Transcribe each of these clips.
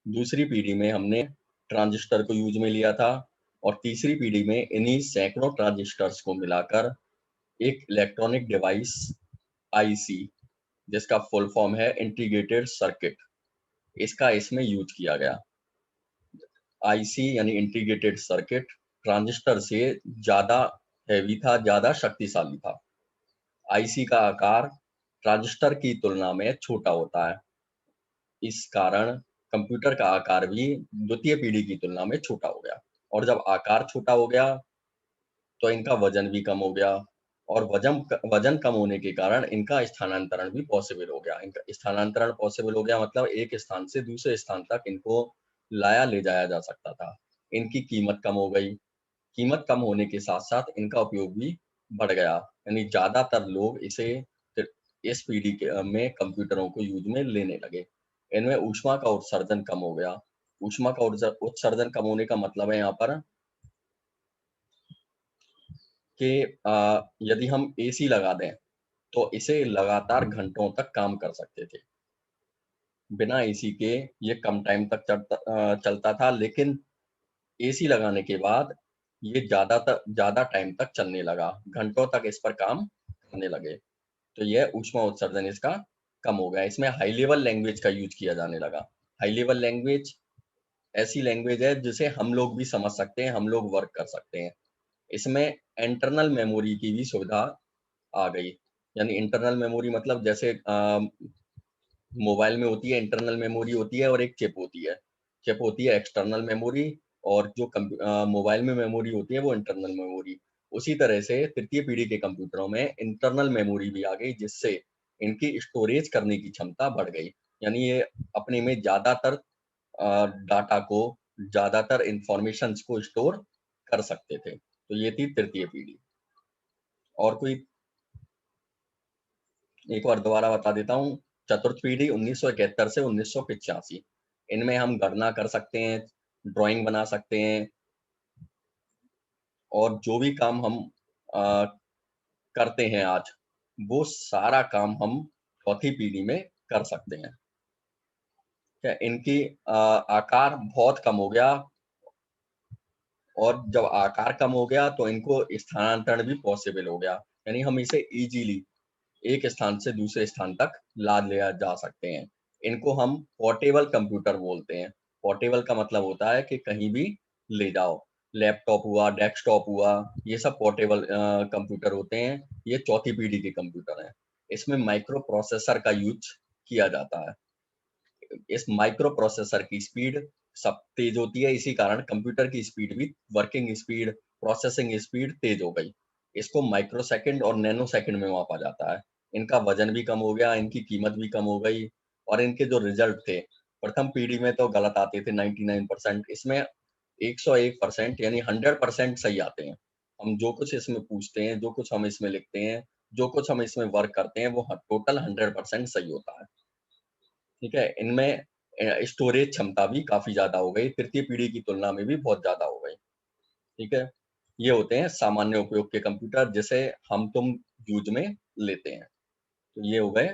दूसरी पीढ़ी में हमने ट्रांजिस्टर को यूज में लिया था और तीसरी पीढ़ी में इन्हीं सैकड़ों ट्रांजिस्टर्स को मिलाकर एक इलेक्ट्रॉनिक डिवाइस आईसी, जिसका फुल फॉर्म है इंटीग्रेटेड सर्किट, इसका इसमें यूज किया गया। आईसी यानी इंटीग्रेटेड सर्किट ट्रांजिस्टर से ज्यादा हैवी था, ज्यादा शक्तिशाली था। आईसी का आकार ट्रांजिस्टर की तुलना में छोटा होता है, इस कारण कंप्यूटर का आकार भी द्वितीय पीढ़ी की तुलना में छोटा हो गया। और जब आकार छोटा हो गया तो इनका वजन भी कम हो गया, और वजन कम होने के कारण इनका स्थानांतरण भी पॉसिबल हो गया। इनका स्थानांतरण पॉसिबल हो गया मतलब एक स्थान से दूसरे स्थान तक इनको लाया ले जाया जा सकता था। इनकी कीमत कम हो गई। कीमत कम होने के साथ साथ इनका उपयोग भी बढ़ गया, यानी ज्यादातर लोग इसे फिर इस पीढ़ी के में कंप्यूटरों को यूज में लेने लगे। इनमें ऊष्मा का उत्सर्जन कम हो गया। ऊष्मा का उत्सर्जन कम होने का मतलब है यहाँ पर कि यदि हम एसी लगा दें तो इसे लगातार घंटों तक काम कर सकते थे। बिना एसी के ये कम टाइम तक चलता था, लेकिन एसी लगाने के बाद ये ज्यादा टाइम तक चलने लगा, घंटों तक इस पर काम करने लगे। तो यह ऊष्मा उत्सर्जन इसका कम हो गया। इसमें हाई लेवल लैंग्वेज का यूज किया जाने लगा। हाई लेवल लैंग्वेज ऐसी लैंग्वेज है जिसे हम लोग भी समझ सकते हैं, हम लोग वर्क कर सकते हैं। इसमें इंटरनल मेमोरी की भी सुविधा आ गई। यानी इंटरनल मेमोरी मतलब जैसे मोबाइल में होती है इंटरनल मेमोरी होती है और एक चिप होती है। चिप होती है एक्सटर्नल मेमोरी, और जो मोबाइल में मेमोरी होती है वो इंटरनल मेमोरी। उसी तरह से तृतीय पीढ़ी के कंप्यूटरों में इंटरनल मेमोरी भी आ गई, जिससे इनकी स्टोरेज करने की क्षमता बढ़ गई। यानी ये अपने में ज्यादातर डाटा को, ज्यादातर इंफॉर्मेशन को स्टोर कर सकते थे। तो ये थी तृतीय पीढ़ी। और कोई एक बार दोबारा बता देता हूँ। चतुर्थ पीढ़ी 1971 से 1985। इनमें हम गणना कर सकते हैं, ड्राइंग बना सकते हैं, और जो भी काम हम आ, करते हैं आज, वो सारा काम हम चौथी पीढ़ी में कर सकते हैं। क्या इनकी आकार बहुत कम हो गया, और जब आकार कम हो गया तो इनको स्थानांतरण भी पॉसिबल हो गया। यानी हम इसे इजीली एक स्थान से दूसरे स्थान तक ला लिया जा सकते हैं। इनको हम पोर्टेबल कंप्यूटर बोलते हैं। पोर्टेबल का मतलब होता है कि कहीं भी ले जाओ। लैपटॉप हुआ, डेस्कटॉप हुआ, ये सब पोर्टेबल कंप्यूटर होते हैं। ये चौथी पीढ़ी के कंप्यूटर हैं। इसमें माइक्रो प्रोसेसर का यूज किया जाता है। इस माइक्रो प्रोसेसर की स्पीड सब तेज होती है, इसी कारण कंप्यूटर की स्पीड भी, वर्किंग स्पीड, प्रोसेसिंग स्पीड तेज हो गई। इसको माइक्रो सेकंड और नैनो सेकंड में मापा जाता है। इनका वजन भी कम हो गया, इनकी कीमत भी कम हो गई, और इनके जो रिजल्ट थे प्रथम पीढ़ी में तो गलत आते थे 99%, इसमें 101% यानी 100% सही आते हैं। हम जो कुछ इसमें पूछते हैं, जो कुछ हम इसमें लिखते हैं, जो कुछ हम इसमें वर्क करते हैं, वो टोटल 100% सही होता है। ठीक है। इनमें स्टोरेज क्षमता भी काफी ज्यादा हो गई, तृतीय पीढ़ी की तुलना में भी बहुत ज्यादा हो गई। ठीक है। ये होते हैं सामान्य उपयोग के कंप्यूटर, जिसे हम तुम यूज में लेते हैं। तो ये हो गए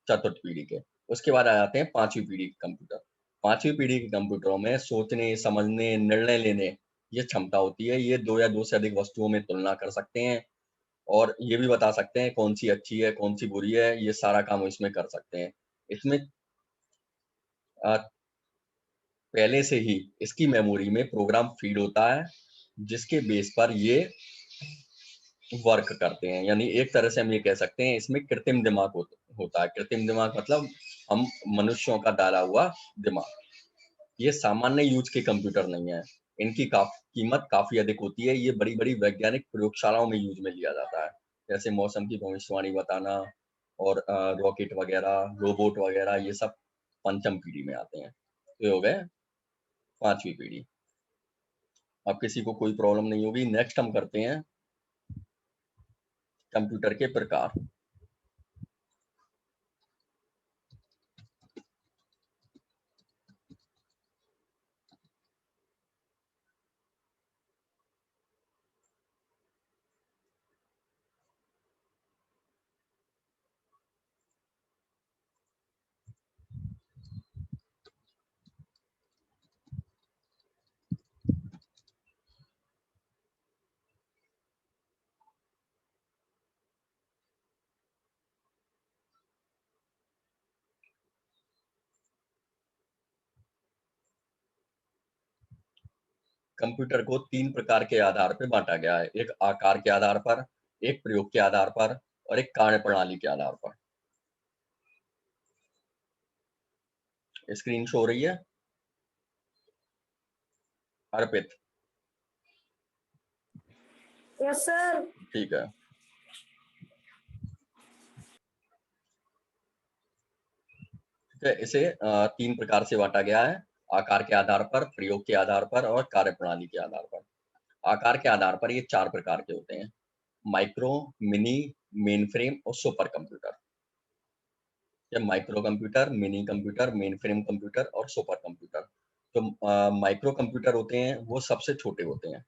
चतुर्थ पीढ़ी के। उसके बाद आ जाते हैं पांचवी पीढ़ी के कंप्यूटर। पांचवी पीढ़ी के कंप्यूटरों में सोचने, समझने, निर्णय लेने ये क्षमता होती है। ये दो या दो से अधिक वस्तुओं में तुलना कर सकते हैं, और ये भी बता सकते हैं कौन सी अच्छी है, कौन सी बुरी है। ये सारा काम इसमें कर सकते हैं। इसमें अ, पहले से ही इसकी मेमोरी में प्रोग्राम फीड होता है, जिसके बेस पर ये वर्क करते हैं। यानी एक तरह से हम ये कह सकते हैं इसमें कृत्रिम दिमाग होता है। कृत्रिम दिमाग मतलब हम मनुष्यों का डाला हुआ दिमाग। ये सामान्य यूज के कंप्यूटर नहीं है। इनकी कीमत काफी अधिक होती है। ये बड़ी बड़ी वैज्ञानिक प्रयोगशालाओं में यूज में लिया जाता है, जैसे मौसम की भविष्यवाणी बताना, और रॉकेट वगैरह, रोबोट वगैरह, ये सब पंचम पीढ़ी में आते हैं। तो ये हो गए पांचवी पीढ़ी। अब किसी को कोई प्रॉब्लम नहीं होगी। नेक्स्ट हम करते हैं कंप्यूटर के प्रकार। कंप्यूटर को 3 प्रकार के आधार पे बांटा गया है, एक आकार के आधार पर, एक प्रयोग के आधार पर और एक कार्यप्रणाली के आधार पर। स्क्रीन शो हो रही है? अर्पित? Yes sir. ठीक है। इसे 3 प्रकार से बांटा गया है, आकार के आधार पर, प्रयोग के आधार पर और कार्यप्रणाली के आधार पर। आकार के आधार पर ये 4 प्रकार के होते हैं, माइक्रो, मिनी, मेनफ्रेम और super computer. Micro computer, mini computer, mainframe computer और सुपर कंप्यूटर। तो माइक्रो कंप्यूटर होते हैं वो सबसे छोटे होते हैं,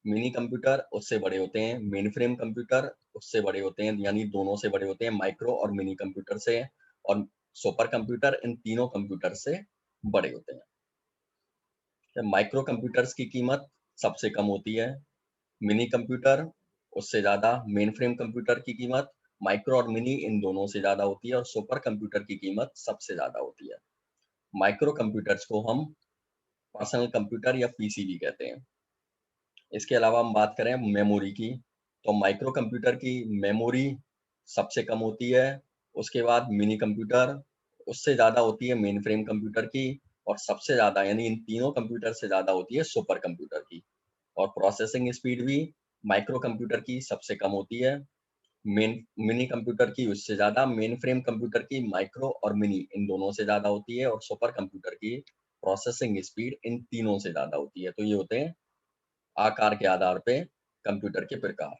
मिनी कंप्यूटर उससे बड़े होते हैं, मेनफ्रेम कंप्यूटर उससे बड़े होते हैं, यानी दोनों से बड़े होते हैं, माइक्रो और मिनी कंप्यूटर से, और सुपर कंप्यूटर इन तीनों कंप्यूटर से बड़े होते हैं। माइक्रो कंप्यूटर्स की कीमत सबसे कम होती है, मिनी कंप्यूटर उससे ज़्यादा, मेनफ्रेम कंप्यूटर की कीमत माइक्रो और मिनी इन दोनों से ज़्यादा होती है और सुपर कंप्यूटर की कीमत सबसे ज़्यादा होती है। माइक्रो कंप्यूटर्स को हम पर्सनल कंप्यूटर या पीसी भी कहते हैं। इसके अलावा हम बात करें मेमोरी की, तो माइक्रो कंप्यूटर की मेमोरी सबसे कम होती है, उसके बाद मिनी कंप्यूटर, उससे ज़्यादा होती है मेन फ्रेम कंप्यूटर की, और सबसे ज़्यादा यानी इन तीनों कंप्यूटर से ज़्यादा होती है सुपर कंप्यूटर की। और प्रोसेसिंग स्पीड भी माइक्रो कंप्यूटर की सबसे कम होती है, मिनी कंप्यूटर की उससे ज़्यादा, मेन फ्रेम कंप्यूटर की माइक्रो और मिनी इन दोनों से ज़्यादा होती है, और सुपर कंप्यूटर की प्रोसेसिंग स्पीड इन तीनों से ज़्यादा होती है। तो ये होते हैं आकार के आधार पे कंप्यूटर के प्रकार।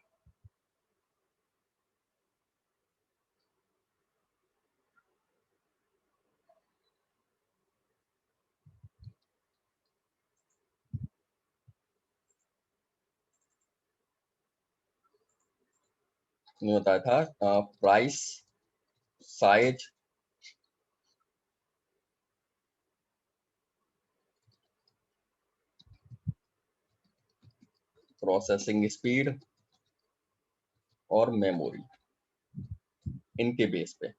मैं बताया था प्राइस, साइज, प्रोसेसिंग स्पीड और मेमोरी, इनके बेस पे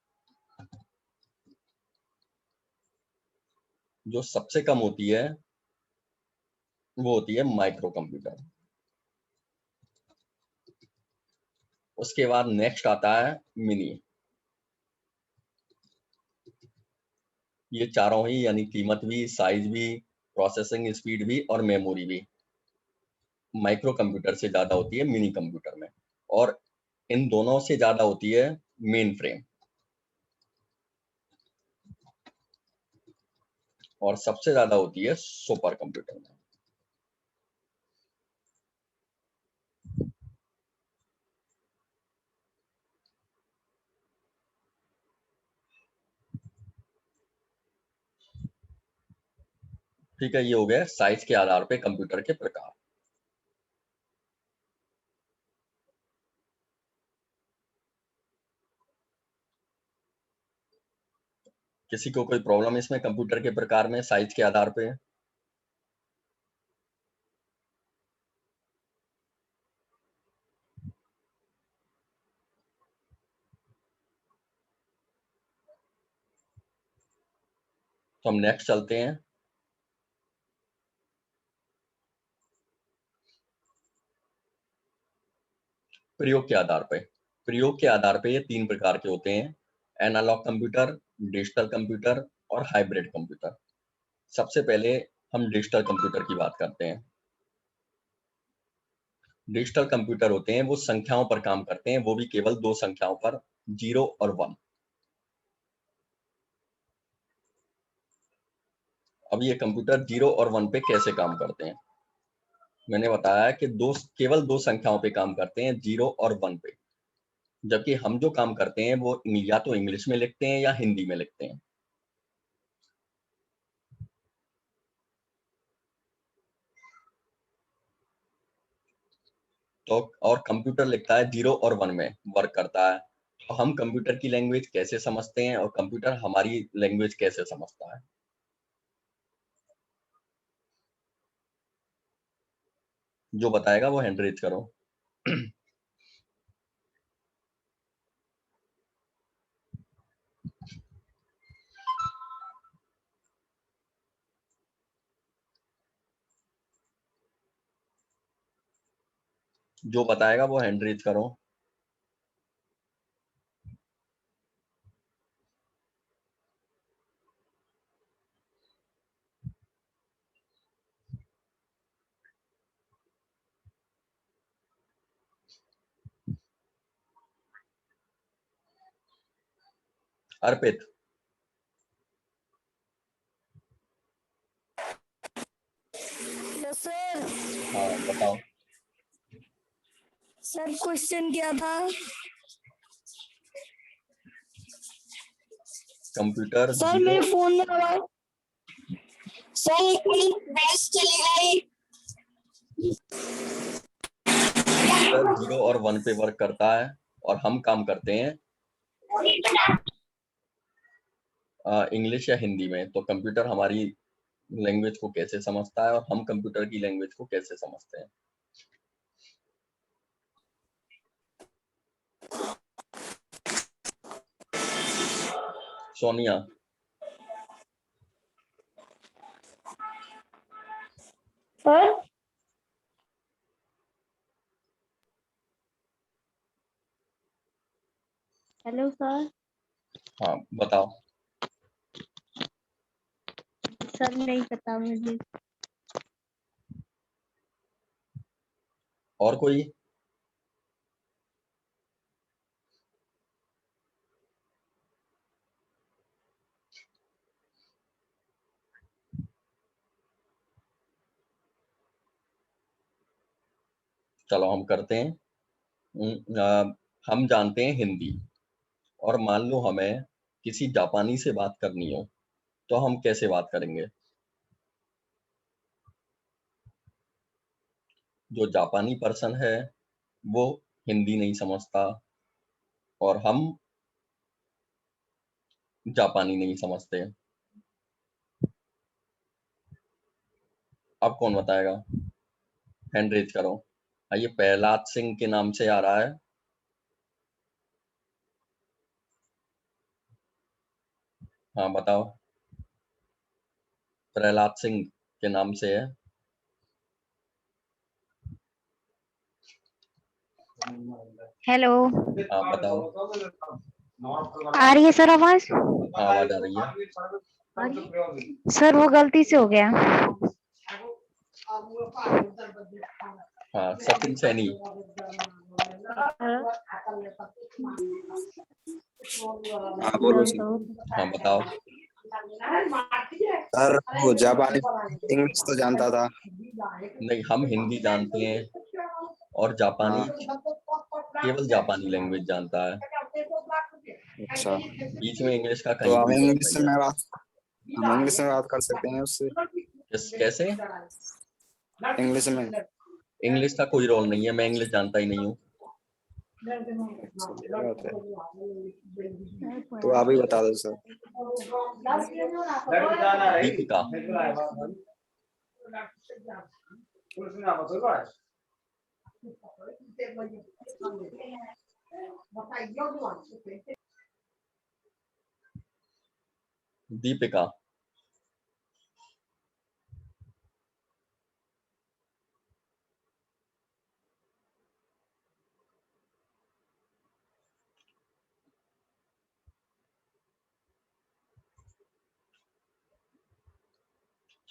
जो सबसे कम होती है वो होती है माइक्रो कंप्यूटर। उसके बाद नेक्स्ट आता है मिनी। ये चारों ही यानी कीमत भी, साइज भी, प्रोसेसिंग स्पीड भी और मेमोरी भी माइक्रो कंप्यूटर से ज्यादा होती है मिनी कंप्यूटर में, और इन दोनों से ज्यादा होती है मेन फ्रेम, और सबसे ज्यादा होती है सुपर कंप्यूटर में। ठीक है, ये हो गया साइज के आधार पे कंप्यूटर के प्रकार। किसी को कोई प्रॉब्लम इसमें कंप्यूटर के प्रकार में साइज के आधार पे? तो हम नेक्स्ट चलते हैं। प्रयोग के आधार पे, प्रयोग के आधार पे ये 3 प्रकार के होते हैं, एनालॉग कंप्यूटर, डिजिटल कंप्यूटर और हाइब्रिड कंप्यूटर। सबसे पहले हम डिजिटल कंप्यूटर की बात करते हैं। डिजिटल कंप्यूटर होते हैं वो संख्याओं पर काम करते हैं, वो भी केवल 2 संख्याओं पर, 0 और 1। अब ये कंप्यूटर 0 और 1 पे कैसे काम करते हैं? मैंने बताया कि केवल 2 संख्याओं पे काम करते हैं, 0 और 1 पे, जबकि हम जो काम करते हैं वो या तो इंग्लिश में लिखते हैं या हिंदी में लिखते हैं। तो और कंप्यूटर लिखता है 0 और 1 में वर्क करता है। तो हम कंप्यूटर की लैंग्वेज कैसे समझते हैं और कंप्यूटर हमारी लैंग्वेज कैसे समझता है? जो बताएगा वो हैंड रेज करो। जो बताएगा वो हैंड रेज करो। अर्पित। Yes sir. हाँ बताओ। सर क्वेश्चन क्या था? Computer sir zero. मेरे फोन में आवाज, सर एक मिनट बैच चली गई। कंप्यूटर 0 और 1 पे वर्क करता है और हम काम करते हैं इंग्लिश या हिंदी में। तो कंप्यूटर हमारी लैंग्वेज को कैसे समझता है और हम कंप्यूटर की लैंग्वेज को कैसे समझते हैं? सोनिया। Sir hello sir. हाँ बताओ। सर नहीं पता मुझे। और कोई? चलो हम करते हैं। हम जानते हैं हिंदी, और मान लो हमें किसी जापानी से बात करनी हो, तो हम कैसे बात करेंगे? जो जापानी पर्सन है वो हिंदी नहीं समझता और हम जापानी नहीं समझते। अब कौन बताएगा? हैंड रेज करो। ये प्रहलाद सिंह के नाम से आ रहा है। हाँ बताओ। प्रहलाद सिंह के नाम से है। हेलो, हाँ बताओ। आ रही है सर आवाज? हाँ आवाज आ रही है। सर वो गलती से हो गया। हाँ सचिन सैनी। हाँ बोलो सर। हाँ बताओ। सर वो जापानी इंग्लिश तो जानता था। नहीं, हम हिंदी जानते हैं और जापानी हाँ केवल जापानी लैंग्वेज जानता है। अच्छा, बीच में इंग्लिश का तो कहीं कोई रोल नहीं है। हम इंग्लिश में बात कर सकते हैं उससे। कैसे? इंग्लिश में। इंग्लिश का कोई रोल नहीं है, मैं इंग्लिश जानता ही नहीं हूँ। अच्छा ये बात है, तो आप ही बता दो सर। दीपिका। दीपिका।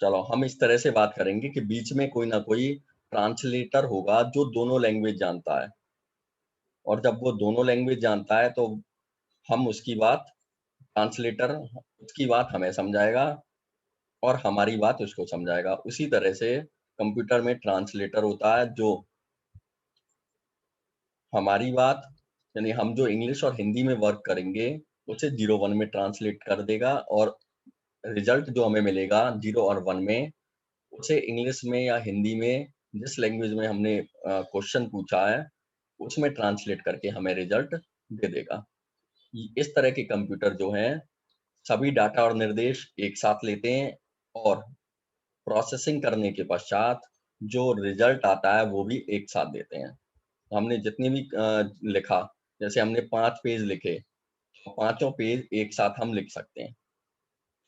चलो हम इस तरह से बात करेंगे कि बीच में कोई ना कोई ट्रांसलेटर होगा जो दोनों लैंग्वेज जानता है, और जब वो दोनों लैंग्वेज जानता है तो हम उसकी बात, ट्रांसलेटर उसकी बात हमें समझाएगा और हमारी बात उसको समझाएगा। उसी तरह से कंप्यूटर में ट्रांसलेटर होता है जो हमारी बात, यानी हम जो इंग्लिश और हिंदी में वर्क करेंगे उसे 0-1 में ट्रांसलेट कर देगा, और रिजल्ट जो हमें मिलेगा 0 और 1 में उसे इंग्लिश में या हिंदी में, जिस लैंग्वेज में हमने क्वेश्चन पूछा है उसमें ट्रांसलेट करके हमें रिजल्ट दे देगा। इस तरह के कंप्यूटर जो हैं सभी डाटा और निर्देश एक साथ लेते हैं और प्रोसेसिंग करने के पश्चात जो रिजल्ट आता है वो भी एक साथ देते हैं। हमने जितनी भी लिखा, जैसे हमने 5 पेज लिखे, तो पांचों पेज एक साथ हम लिख सकते हैं।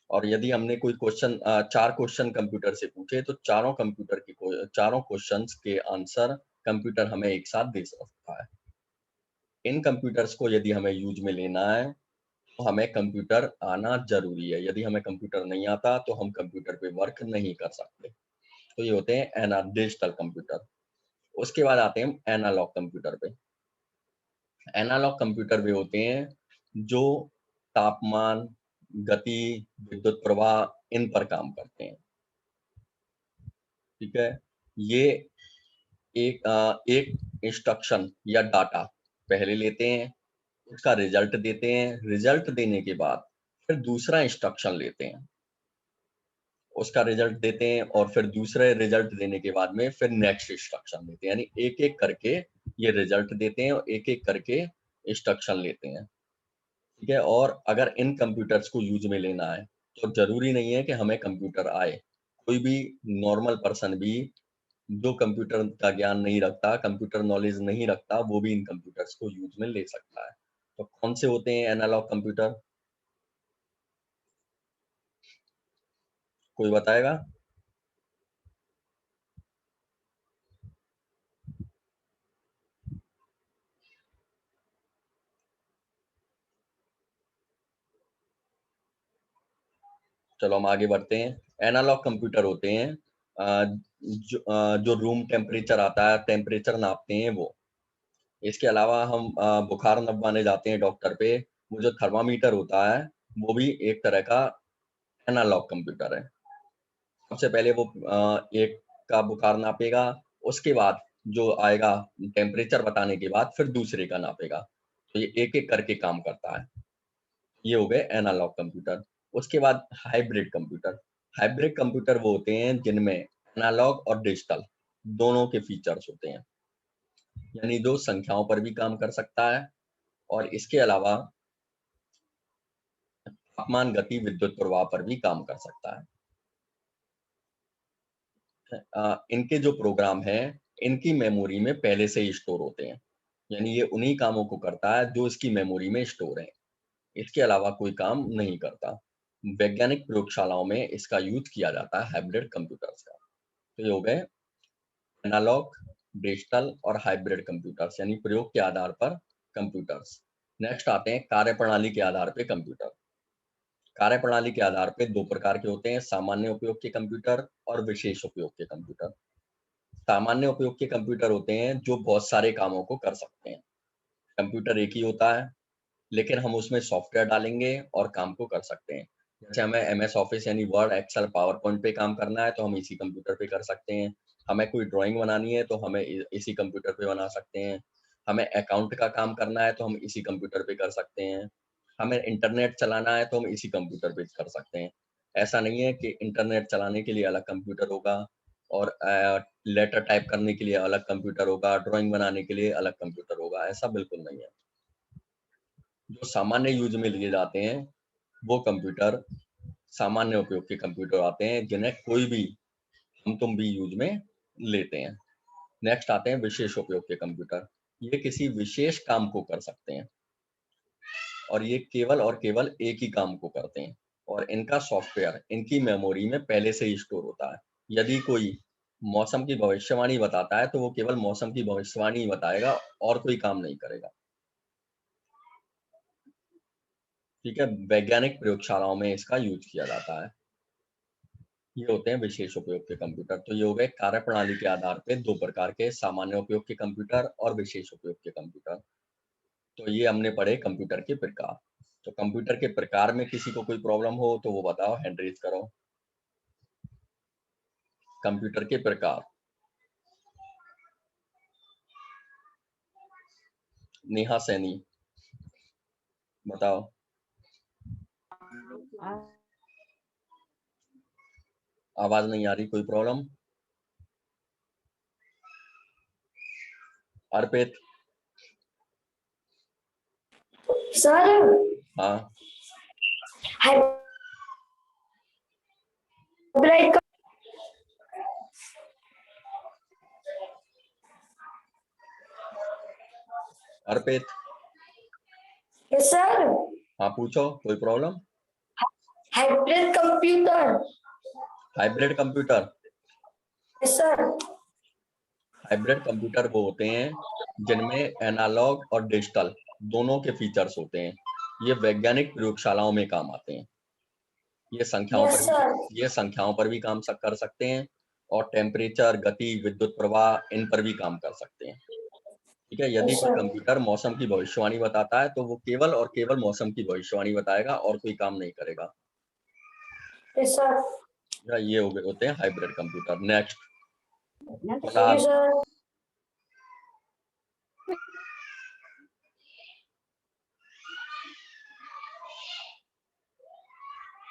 और यदि हमने कोई क्वेश्चन 4 क्वेश्चन कंप्यूटर से पूछे तो चारों कंप्यूटर के चारों क्वेश्चंस के आंसर कंप्यूटर हमें एक साथ दे सकता है। इन कंप्यूटर्स को यदि हमें यूज में लेना है तो हमें कंप्यूटर आना जरूरी है। यदि हमें कंप्यूटर नहीं आता तो हम कंप्यूटर पे वर्क नहीं कर सकते। तो ये होते हैं डिजिटल कंप्यूटर। उसके बाद आते हैं एनालॉग कंप्यूटर पे। एनालॉग कंप्यूटर वे होते हैं जो तापमान, गति, विद्युत प्रवाह इन पर काम करते हैं। ठीक है, ये एक इंस्ट्रक्शन या डाटा पहले लेते हैं, उसका रिजल्ट देते हैं, रिजल्ट देने के बाद फिर दूसरा इंस्ट्रक्शन लेते हैं, उसका रिजल्ट देते हैं और फिर दूसरे रिजल्ट देने के बाद में फिर नेक्स्ट इंस्ट्रक्शन देते हैं। यानी एक एक करके ये रिजल्ट देते हैं और एक एक करके इंस्ट्रक्शन लेते हैं। ठीक है, और अगर इन कंप्यूटर्स को यूज में लेना है तो जरूरी नहीं है कि हमें कंप्यूटर आए। कोई भी नॉर्मल पर्सन भी जो कंप्यूटर का ज्ञान नहीं रखता, कंप्यूटर नॉलेज नहीं रखता, वो भी इन कंप्यूटर्स को यूज में ले सकता है। तो कौन से होते हैं एनालॉग कंप्यूटर, कोई बताएगा? चलो हम आगे बढ़ते हैं। एनालॉग कंप्यूटर होते हैं जो रूम टेम्परेचर आता है, टेम्परेचर नापते हैं वो। इसके अलावा हम बुखार नपवाने जाते हैं डॉक्टर पे, वो जो थर्मामीटर होता है वो भी एक तरह का एनालॉग कंप्यूटर है। सबसे पहले वो एक का बुखार नापेगा, उसके बाद जो आएगा टेम्परेचर बताने के बाद फिर दूसरे का नापेगा। तो ये एक एक करके काम करता है। ये हो गए एनालॉग कंप्यूटर। उसके बाद हाइब्रिड कंप्यूटर। हाइब्रिड कंप्यूटर वो होते हैं जिनमें एनालॉग और डिजिटल दोनों के फीचर्स होते हैं। यानी जो संख्याओं पर भी काम कर सकता है और इसके अलावा तापमान, गति, विद्युत प्रवाह पर भी काम कर सकता है। इनके जो प्रोग्राम हैं इनकी मेमोरी में पहले से ही स्टोर होते हैं। यानी ये उन्हीं कामों को करता है जो इसकी मेमोरी में स्टोर है, इसके अलावा कोई काम नहीं करता। वैज्ञानिक प्रयोगशालाओं में इसका यूज किया जाता है हाइब्रिड कंप्यूटर्स का। तो ये हो गए एनालॉग, डिजिटल और हाइब्रिड कंप्यूटर्स, यानी प्रयोग के आधार पर कंप्यूटर्स। नेक्स्ट आते हैं कार्यप्रणाली के आधार पे कंप्यूटर। कार्यप्रणाली के आधार पे दो प्रकार के होते हैं, सामान्य उपयोग के कंप्यूटर और विशेष उपयोग के कंप्यूटर। सामान्य उपयोग के कंप्यूटर होते हैं जो बहुत सारे कामों को कर सकते हैं। कंप्यूटर एक ही होता है लेकिन हम उसमें सॉफ्टवेयर डालेंगे और काम को कर सकते हैं। जैसे हमें एमएस ऑफिस यानी वर्ड, एक्सेल, पावर पॉइंट पे काम करना है तो हम इसी कंप्यूटर पे कर सकते हैं। हमें कोई ड्राइंग बनानी है तो हमें इसी कंप्यूटर पे बना सकते हैं। हमें अकाउंट का काम करना है तो हम इसी कंप्यूटर पे कर सकते हैं। हमें इंटरनेट चलाना है तो हम इसी कंप्यूटर पे कर सकते हैं। ऐसा नहीं है कि इंटरनेट चलाने के लिए अलग कंप्यूटर होगा और लेटर टाइप करने के लिए अलग कंप्यूटर होगा, ड्राइंग बनाने के लिए अलग कंप्यूटर होगा, ऐसा बिल्कुल नहीं है। जो सामान्य यूज में लिए जाते हैं वो कंप्यूटर सामान्य उपयोग के कंप्यूटर आते हैं जिन्हें कोई भी हम तुम भी यूज में लेते हैं। नेक्स्ट आते हैं विशेष उपयोग के कंप्यूटर। ये किसी विशेष काम को कर सकते हैं और ये केवल और केवल एक ही काम को करते हैं और इनका सॉफ्टवेयर इनकी मेमोरी में पहले से ही स्टोर होता है। यदि कोई मौसम की भविष्यवाणी बताता है तो वो केवल मौसम की भविष्यवाणी ही बताएगा और कोई काम नहीं करेगा। ठीक है, वैज्ञानिक प्रयोगशालाओं में इसका यूज किया जाता है। ये होते हैं विशेष उपयोग के कंप्यूटर। तो ये हो गए कार्यप्रणाली के आधार पे दो प्रकार के, सामान्य उपयोग के कंप्यूटर और विशेष उपयोग के कंप्यूटर। तो ये हमने पढ़े कंप्यूटर के प्रकार। तो कंप्यूटर के प्रकार में किसी को कोई प्रॉब्लम हो तो वो बताओ, हैंड रेज करो। कंप्यूटर के प्रकार, नेहा सैनी बताओ। आवाज नहीं आ रही, कोई प्रॉब्लम? अर्पित? सर हाँ, हाइब्रिड अर्पित? सर हाँ पूछो, कोई problem? Hybrid computer hybrid computer? Sir hybrid computer वो होते हैं जिनमें एनालॉग और डिजिटल दोनों के फीचर्स होते हैं। ये वैज्ञानिक प्रयोगशालाओं में काम आते हैं। ये Yes, sir. संख्याओं पर भी काम कर सकते हैं और टेम्परेचर, गति, विद्युत प्रवाह इन पर भी काम कर सकते हैं। ठीक है, यदि कोई कंप्यूटर मौसम की भविष्यवाणी बताता है तो वो केवल और केवल मौसम की भविष्यवाणी बताएगा और कोई काम नहीं करेगा। Yes, sir. ये होते हैं hybrid computer. Next, Yes, sir.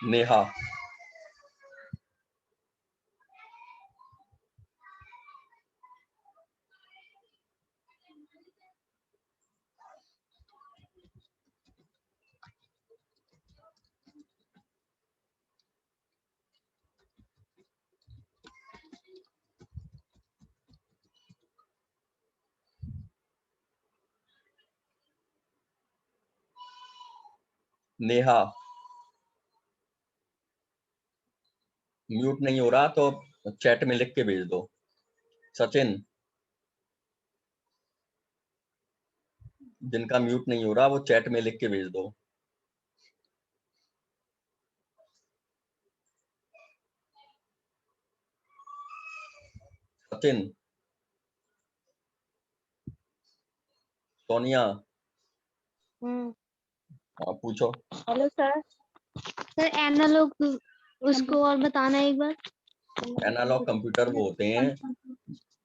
Neha. Neha mute नहीं हो रहा तो चैट में लिख के भेज दो। सचिन, जिनका म्यूट नहीं हो रहा वो चैट में लिख के भेज दो। सचिन, सोनिया, हाँ पूछो। Hello sir. सर एनालॉग उसको और बताना एक बार। एनालॉग कंप्यूटर वो होते हैं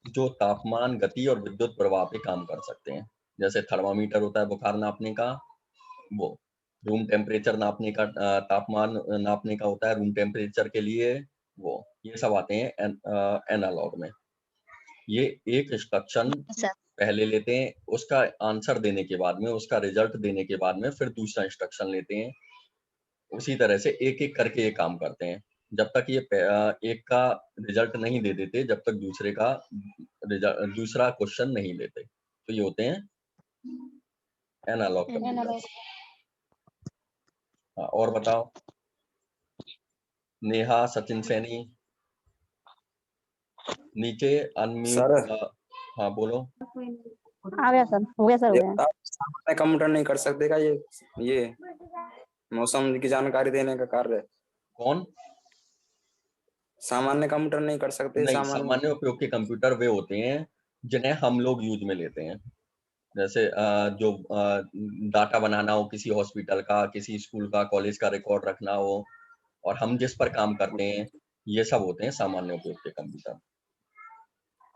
जो तापमान, गति और विद्युत प्रवाह पे काम कर सकते हैं। जैसे थर्मामीटर होता है बुखार नापने का, वो रूम टेम्परेचर नापने का, तापमान नापने का होता है रूम टेम्परेचर के लिए, वो ये सब आते हैं एनालॉग में। ये एक इंस्ट्रक्शन पहले लेते हैं, उसका आंसर देने के बाद में, उसका रिजल्ट देने के बाद में फिर दूसरा इंस्ट्रक्शन लेते हैं। उसी तरह से एक एक करके ये काम करते हैं जब तक ये एक का रिजल्ट नहीं दे देते, जब तक दूसरा क्वेश्चन नहीं लेते। तो ये होते हैं एनालॉग कंप्यूटर। और बताओ नेहा, सचिन सैनी, नीचे सर। अनम्यूट। हाँ बोलो। आ गया सर, हो गया सर, हो गया। सामान्य कंप्यूटर नहीं कर सकते क्या ये मौसम की जानकारी देने का कार्य? कौन? सामान्य कंप्यूटर नहीं कर सकते? नहीं, सामान्य उपयोग के कंप्यूटर वे होते हैं जिन्हें हम लोग यूज में लेते हैं। जैसे जो डाटा बनाना हो किसी हॉस्पिटल का, किसी स्कूल का, कॉलेज का रिकॉर्ड रखना हो, और हम जिस पर काम करते हैं, ये सब होते हैं सामान्य उपयोग के कंप्यूटर।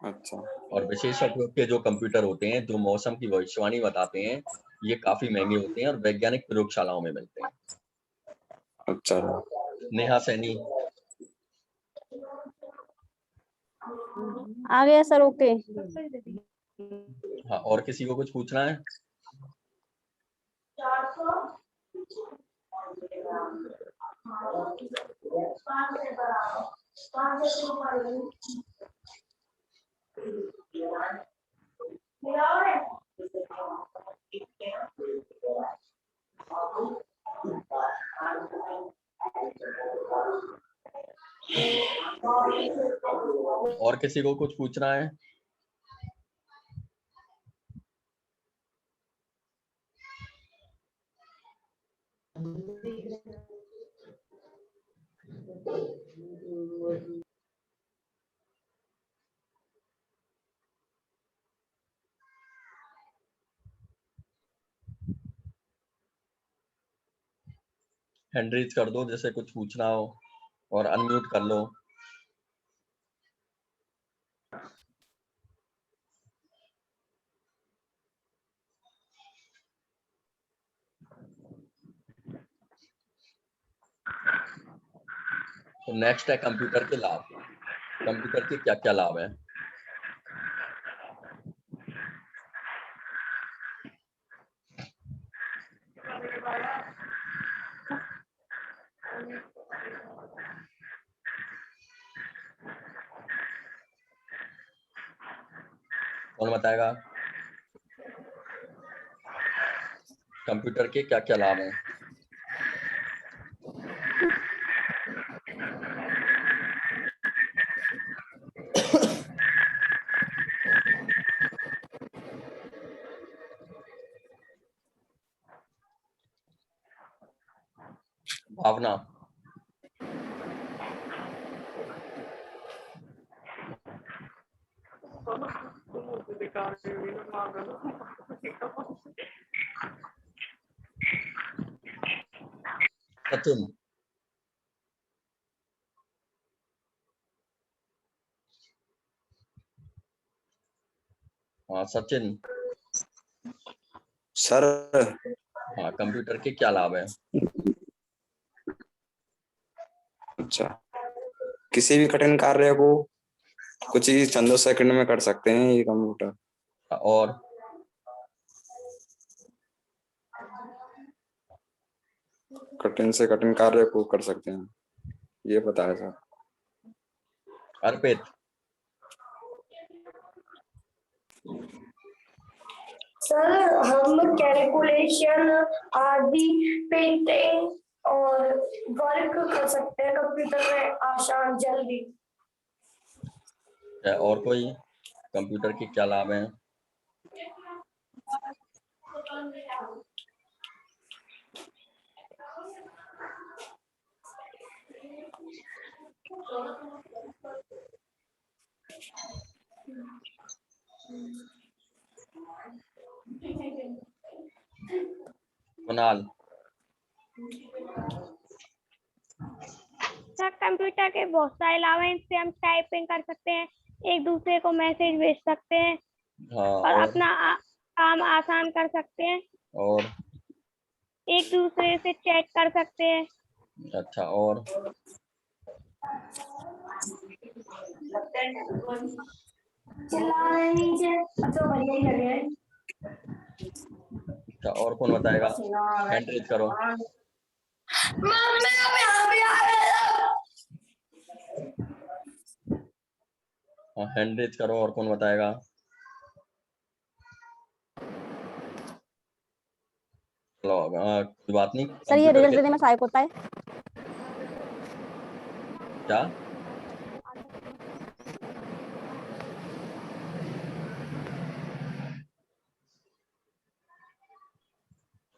अच्छा। और विशेष उपयोग के जो कंप्यूटर होते हैं जो मौसम की भविष्यवाणी बताते हैं, ये काफी महंगे होते हैं और वैज्ञानिक प्रयोगशालाओं में मिलते हैं। अच्छा। नेहा सैनी। आ गया सर, ओके। हाँ, और किसी को कुछ पूछना है? और किसी को कुछ पूछना है? हैंड रेज कर दो जैसे कुछ पूछना हो, और अनम्यूट कर लो। तो नेक्स्ट है कंप्यूटर के लाभ। कंप्यूटर के क्या क्या लाभ है? कौन बताएगा? कंप्यूटर के क्या क्या लाभ हैं? भावना। सचिन। हाँ सचिन। सर हाँ, कंप्यूटर के क्या लाभ है? अच्छा, किसी भी कठिन कार्य को कुछ ही चंदों सेकंड में कर सकते हैं ये कंप्यूटर। और कठिन से कठिन कार्य को कर सकते हैं, ये पता है सर। अर्पित। सर हम कैलकुलेशन आदि पेंटिंग और वर्क कर सकते हैं कंप्यूटर में आसान जल्दी। और कोई कंप्यूटर के क्या लाभ हैं? कुणाल। सर कंप्यूटर के बहुत सारे लाभ हैं, इससे हम टाइपिंग कर सकते हैं, एक दूसरे को मैसेज भेज सकते हैं, हाँ, और अपना काम आसान कर सकते हैं, और एक दूसरे से चैट कर सकते हैं। अच्छा, और अच्छा, और कौन बताएगा? हैंड रेज करो। हाँ, हैंड रेज करो, और कौन बताएगा? चलो, कोई बात नहीं। सर ये कंप्यूटर रिजल्ट के देने में सहायक होता है। क्या?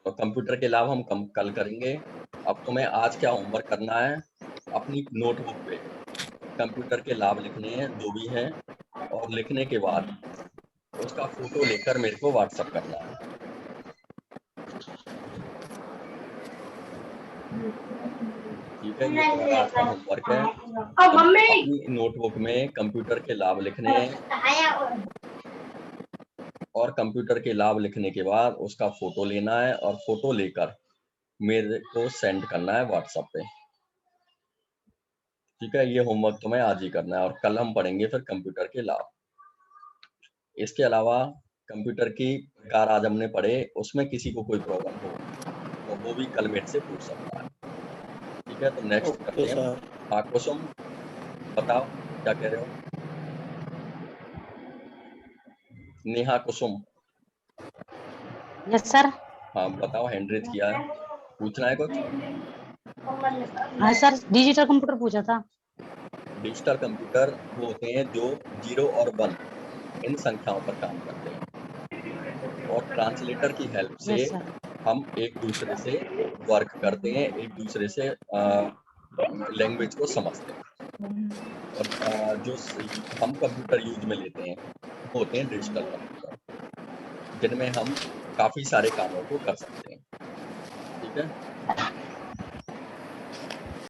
तो कंप्यूटर के लाभ हम कल करेंगे। अब तुम्हें आज क्या होमवर्क करना है? अपनी नोटबुक पे कंप्यूटर के लाभ लिखने हैं, जो भी हैं, और लिखने के बाद उसका फोटो लेकर मेरे को व्हाट्सएप करना है। ठीक है, ये तुम्हारा आज का होमवर्क है। अपनी नोटबुक में कंप्यूटर के लाभ लिखने हैं, और कंप्यूटर के लाभ लिखने के बाद उसका फोटो लेना है, और फोटो लेकर मेरे को सेंड करना है व्हाट्सएप पे। ठीक है, ये होमवर्क तुम्हें आज ही करना है, और कल हम पढ़ेंगे फिर कंप्यूटर के लाभ। इसके अलावा कंप्यूटर की प्रकार आज हमने पढ़े, उसमें किसी को कोई प्रॉब्लम हो तो वो भी कल मेरे से पूछ सकता है। ठीक है, तो नेक्स्ट करते हैं। हाँ कुसुम, बताओ क्या कह रहे हो? नेहा कुसुम। Yes sir. हाँ बताओ, हैंड रेज किया है, पूछना है कुछ? हाँ सर, डिजिटल कंप्यूटर पूछा था। डिजिटल कंप्यूटर वो होते हैं जो 0 और 1 इन संख्याओं पर काम करते हैं, और ट्रांसलेटर की हेल्प से यस सर। हम एक दूसरे से वर्क करते हैं, एक दूसरे से लैंग्वेज को समझते हैं। और जो हम कंप्यूटर यूज में लेते हैं वो होते हैं डिजिटल कंप्यूटर, जिनमें हम काफी सारे कामों को कर सकते हैं। ठीक है।